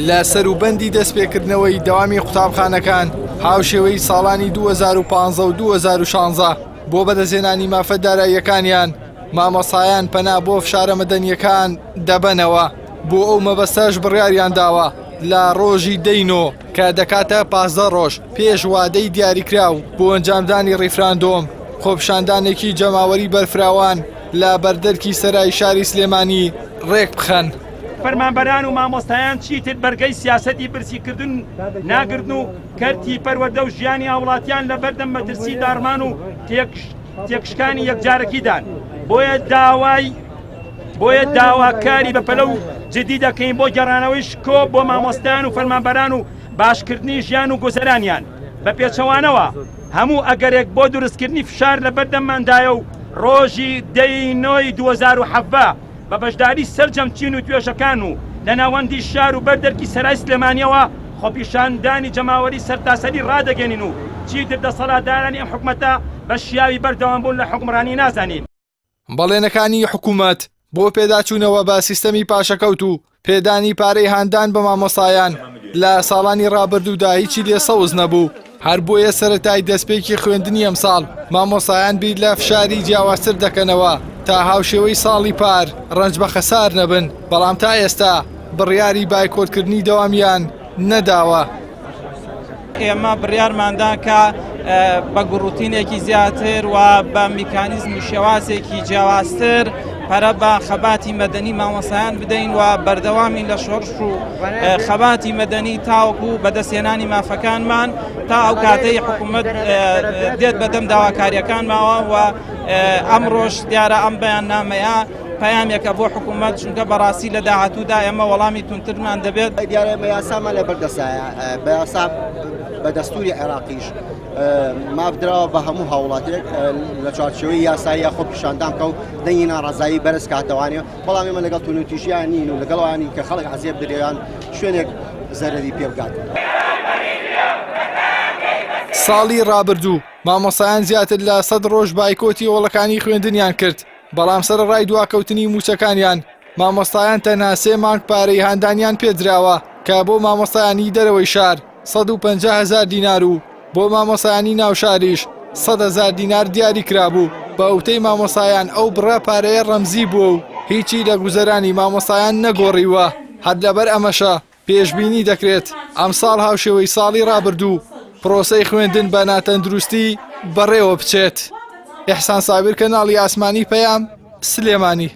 لە سەروبەندی دەستپێکردنەوەی دەوامی قوتابخانەکان هاوشێوەی ساڵانی 2015 و 2016 بۆ بەدەستهێنانی مافەداراییەکانیان مامۆستایان پەنا بۆ فشارە مەدەنیەکان دەبەنەوە. بۆ ئەو مەبەستەش بڕیاریان داوە لە ڕۆژی دەینۆ کە دەکاتە 15 ڕۆژ پێش وادەی دیاریکراو بۆ ئەنجامدانی ڕیفراندۆم خۆپیشاندانێکی جەماوەری بەرفراوان لە بەردەرکی سەرای شاری سلێمانی ڕێک بخەن. فەرمانبەران و مامۆستایان چیتر بەرگەی سیاسەتی برسیکردن ناگرتن و کەرتی پەروەردە و ژیانی هاوڵاتیان لە بەردەم مەترسی داڕمان و تێکشکانی یەکجارەکیدان. بۆیە داواکاری بەپەلە و جدی دەکەین بۆ گەڕانەوەی شکۆ بۆ مامۆستایان و فەرمانبەران و باشکردنی ژیان و گۆزەرانیان بە پێچەوانەوە هەموو ئەگەرێک بۆ دروستکردنی فشار لە بەردەمماندایە و ڕۆژی دەینۆی 2017 بە بەشداری سەرجەمچین و توێژەکان و لە ناوەندی شار و بەردەرکی سەرای سلێمانیەوە خۆپیشاندانی جەماوەری سەرتاسەری ڕادەگەنین و چیتر دەسەڵاتدارانی ئەم حکومەتە بە شیاوی بەردەوامبوون لە حکومڕانی نازانین. بەڵێنەکانی حکوومەت بۆ پێداچوونەوە بە سیستەمی پاشەکەوت و پێدانی پارەی هاندان بە مامۆستایان لە ساڵانی ڕابردوودا هیچی لێ سەوز نەبوو. هەر بۆیە سەرەتای دەستپێکی خوێندنی ئەمساڵ مامۆستایان بیر لە فشاری جیاوازتر دەکەنەوە تا هاوشێوەی ساڵی پار ڕەنج بە خەسار نەبن. بەڵام تا ئێستا بڕیاری بایکۆتکردنی دەوامیان نەداوە. ئێمە بڕیارماندا کە بە گوڕوتینێکی زیاتر و بە میکانیزمی شێوازێکی جیاوازتر پەرە بە خەباتی مەدەنی مامۆستایان بدەین و بەردەوامی لە شۆڕش و خەباتی مەدەنی تاوەکو بەدەستهێنانی مافەکانمان تا ئەو کاتەی حکوومەت دێت بەدەم داواکاریەکانماوە و ئەمڕۆژ دیارە ئەم بەیاننامەیە پەیامێکە بۆ حکوومەت چونکە بەڕاستی لە داهاتوودا ئێمە وەڵامی تونترمان دەبێت. دیارە یاسامان لە بەردەسایە بە یاسا بە دەستوری عێراقیش مابدراوە بە هەموو هاوڵاتێک لە چارچەوەی یاسایی یا خۆپیشاندان بکە و دەنگی ناڕازایی بەرز کاتەوانێ. بەڵام ئێمە لەگەڵ تونوتیشیان نین و لەگەڵوانی کە خەڵک عەزیێ بدرێیان شوێنێک زەرەری پێ بکات. ساڵی ڕابردوو مامۆستایان زیاتر لە 100 ڕۆژ بایکۆتی وڵەکانی خوێندنیان کرد. بەڵام سەرڕای دواکەوتنی موچەکانیان مامۆستایان تەنها 3 مانگ پارەی هاندانیان پێدراوە کە بۆ مامۆستایانی دەرەوەی شار 150,000 دینار و بۆ مامۆستایانی ناوشاریش 100,000 دینار دیاری کرابوو. بە ئەوتەی مامۆستایان ئەو بڕە پارەیە ڕەمزی بووە و هیچی لە گوزەرانی مامۆستایان نەگۆڕیوە. هەر لەبەر ئەمەشە پێشبینی دەکرێت ئەمساڵ هاوشێوەی ساڵی ڕابردوو پرۆسەی خوێندن بە ناتەندروستی بەڕێوە بچێت. ئیحسان سابیر، کەناڵی ئاسمانی پەیام، سلێمانی.